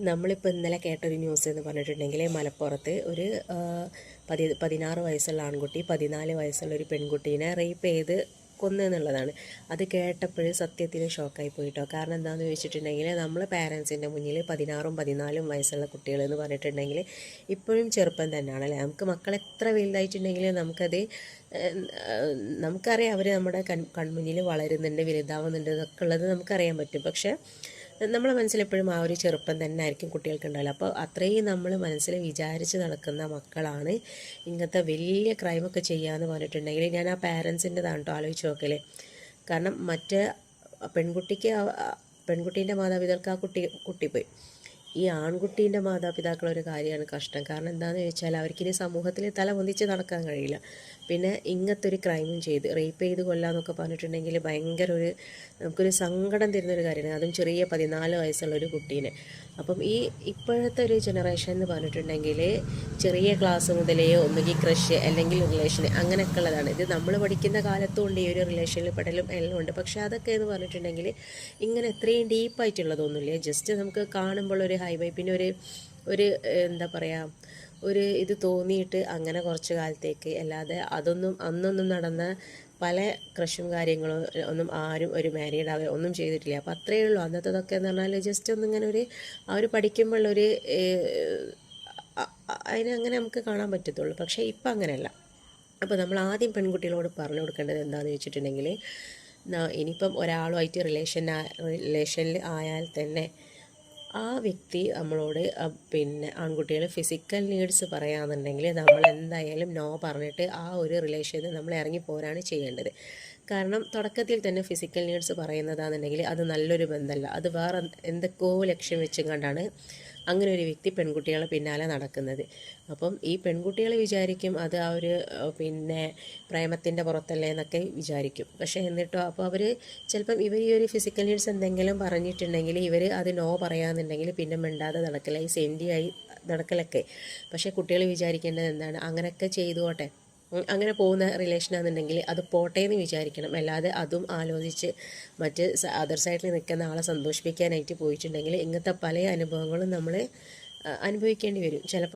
നമ്മളിപ്പോൾ ഇന്നലെ കേട്ടൊരു ന്യൂസ് എന്ന് പറഞ്ഞിട്ടുണ്ടെങ്കിൽ മലപ്പുറത്ത് ഒരു 16 വയസ്സുള്ള ആൺകുട്ടി 14 വയസ്സുള്ള ഒരു പെൺകുട്ടീനെ റേപ്പ് ചെയ്ത് കൊന്നു എന്നുള്ളതാണ്. അത് കേട്ടപ്പോൾ സത്യത്തിൽ ഷോക്കായി പോയിട്ടോ. കാരണം എന്താണെന്ന് ചോദിച്ചിട്ടുണ്ടെങ്കിൽ നമ്മൾ പാരൻസിൻ്റെ മുന്നിൽ 16ഉം 14ഉം വയസ്സുള്ള കുട്ടികൾ എന്ന് പറഞ്ഞിട്ടുണ്ടെങ്കിൽ ഇപ്പോഴും ചെറുപ്പം തന്നെയാണല്ലേ. നമുക്ക് മക്കൾ എത്ര വലുതായിട്ടുണ്ടെങ്കിലും നമുക്കറിയാം അവർ നമ്മുടെ കൺമുന്നിൽ വളരുന്നുണ്ട്, വലുതാവുന്നുണ്ട് എന്നൊക്കെ ഉള്ളത് നമുക്കറിയാൻ പറ്റും. പക്ഷേ നമ്മളെ മനസ്സിലെപ്പോഴും ആ ഒരു ചെറുപ്പം തന്നെ ആയിരിക്കും കുട്ടികൾക്ക് ഉണ്ടാവില്ല. അപ്പോൾ അത്രയും നമ്മൾ മനസ്സിൽ വിചാരിച്ച് നടക്കുന്ന മക്കളാണ് ഇങ്ങനത്തെ വലിയ ക്രൈമൊക്കെ ചെയ്യാമെന്ന് പറഞ്ഞിട്ടുണ്ടെങ്കിൽ ഞാൻ ആ പാരൻസിൻ്റെതാണ് കേട്ടോ ആലോചിച്ച് നോക്കൽ. കാരണം മറ്റേ പെൺകുട്ടീൻ്റെ മാതാപിതാക്കൾക്ക് കുട്ടി പോയി. ഈ ആൺകുട്ടീൻ്റെ മാതാപിതാക്കളൊരു കാര്യമാണ് കഷ്ടം. കാരണം എന്താണെന്ന് ചോദിച്ചാൽ അവർക്കിനി സമൂഹത്തിൽ തല പൊന്തിച്ച് നടക്കാൻ കഴിയില്ല. പിന്നെ ഇങ്ങനത്തെ ഒരു ക്രൈമും ചെയ്ത് റേപ്പ് ചെയ്ത് കൊല്ലാന്നൊക്കെ പറഞ്ഞിട്ടുണ്ടെങ്കിൽ ഭയങ്കര നമുക്കൊരു സങ്കടം തരുന്നൊരു കാര്യമാണ്. അതും ചെറിയ 14 വയസ്സുള്ളൊരു കുട്ടീനെ. അപ്പം ഇപ്പോഴത്തെ ഒരു ജനറേഷൻ എന്ന് പറഞ്ഞിട്ടുണ്ടെങ്കിൽ ചെറിയ ക്ലാസ് മുതലേ ഒന്നുകിൽ ക്രഷ് അല്ലെങ്കിൽ റിലേഷൻ അങ്ങനെയൊക്കെ ഉള്ളതാണ്. ഇത് നമ്മൾ പഠിക്കുന്ന കാലത്തും ഉണ്ട് ഈ ഒരു റിലേഷനിൽ പെടലും എല്ലാം ഉണ്ട്. പക്ഷേ അതൊക്കെ എന്ന് പറഞ്ഞിട്ടുണ്ടെങ്കിൽ ഇങ്ങനെ എത്രയും ഡീപ്പായിട്ടുള്ളതൊന്നുമില്ല. ജസ്റ്റ് നമുക്ക് കാണുമ്പോൾ ഒരു ഹൈവൈ പിന്നെ ഒരു എന്താ പറയുക ഇത് തോന്നിയിട്ട് അങ്ങനെ കുറച്ച് കാലത്തേക്ക്, അല്ലാതെ അന്നൊന്നും നടന്ന പല ക്രഷും കാര്യങ്ങളും ഒന്നും ആരും ഒരു മാരീഡ് ആവുക ഒന്നും ചെയ്തിട്ടില്ല. അപ്പോൾ അത്രയേ ഉള്ളൂ. അന്നത്തതൊക്കെ എന്ന് പറഞ്ഞാൽ ജസ്റ്റ് ഒന്നിങ്ങനെ പഠിക്കുമ്പോഴുള്ളൊരു അതിനങ്ങനെ നമുക്ക് കാണാൻ പറ്റത്തുള്ളൂ. പക്ഷേ ഇപ്പം അങ്ങനെയല്ല. അപ്പോൾ നമ്മൾ ആദ്യം പെൺകുട്ടികളോട് പറഞ്ഞു കൊടുക്കേണ്ടത് എന്താണെന്ന് വെച്ചിട്ടുണ്ടെങ്കിൽ, ഇനിയിപ്പം ഒരാളുമായിട്ട് റിലേഷനിൽ ആയാൽ തന്നെ ആ വ്യക്തി നമ്മളോട് പിന്നെ ആൺകുട്ടികൾ ഫിസിക്കൽ നീഡ്സ് പറയാമെന്നുണ്ടെങ്കിൽ നമ്മൾ എന്തായാലും നോ പറഞ്ഞിട്ട് ആ ഒരു റിലേഷനിൽ നമ്മൾ ഇറങ്ങി പോരാണ് ചെയ്യേണ്ടത്. കാരണം തുടക്കത്തിൽ തന്നെ ഫിസിക്കൽ നീഡ്സ് പറയുന്നതാണെന്നുണ്ടെങ്കിൽ അത് നല്ലൊരു ബന്ധമല്ല. അത് വേറെ എന്തൊക്കെയോ ലക്ഷ്യം വെച്ചും കണ്ടാണ് അങ്ങനെ ഒരു വ്യക്തി പെൺകുട്ടികളെ പിന്നാലെ നടക്കുന്നത്. അപ്പം ഈ പെൺകുട്ടികൾ വിചാരിക്കും അത് ആ ഒരു പിന്നെ പ്രേമത്തിൻ്റെ പുറത്തല്ലേ എന്നൊക്കെ വിചാരിക്കും. പക്ഷേ എന്നിട്ടോ അപ്പോൾ അവർ ചിലപ്പം ഈ ഒരു ഫിസിക്കൽ നീഡ്സ് എന്തെങ്കിലും പറഞ്ഞിട്ടുണ്ടെങ്കിൽ ഇവർ അത് നോ പറയാമെന്നുണ്ടെങ്കിൽ പിന്നെ മിണ്ടാതെ നടക്കലായി സെൻറ്റിയായി നടക്കലൊക്കെ. പക്ഷേ കുട്ടികൾ വിചാരിക്കേണ്ടത് എന്താണ്, അങ്ങനെയൊക്കെ ചെയ്തോട്ടെ, അങ്ങനെ പോകുന്ന റിലേഷനാണെന്നുണ്ടെങ്കിൽ അത് പോട്ടെ എന്ന് വിചാരിക്കണം. അല്ലാതെ അതും ആലോചിച്ച് മറ്റ് അതർ സൈഡിൽ നിൽക്കുന്ന ആളെ സന്തോഷിപ്പിക്കാനായിട്ട് പോയിട്ടുണ്ടെങ്കിൽ ഇങ്ങനത്തെ പല അനുഭവങ്ങളും നമ്മൾ അനുഭവിക്കേണ്ടി വരും ചിലപ്പോൾ.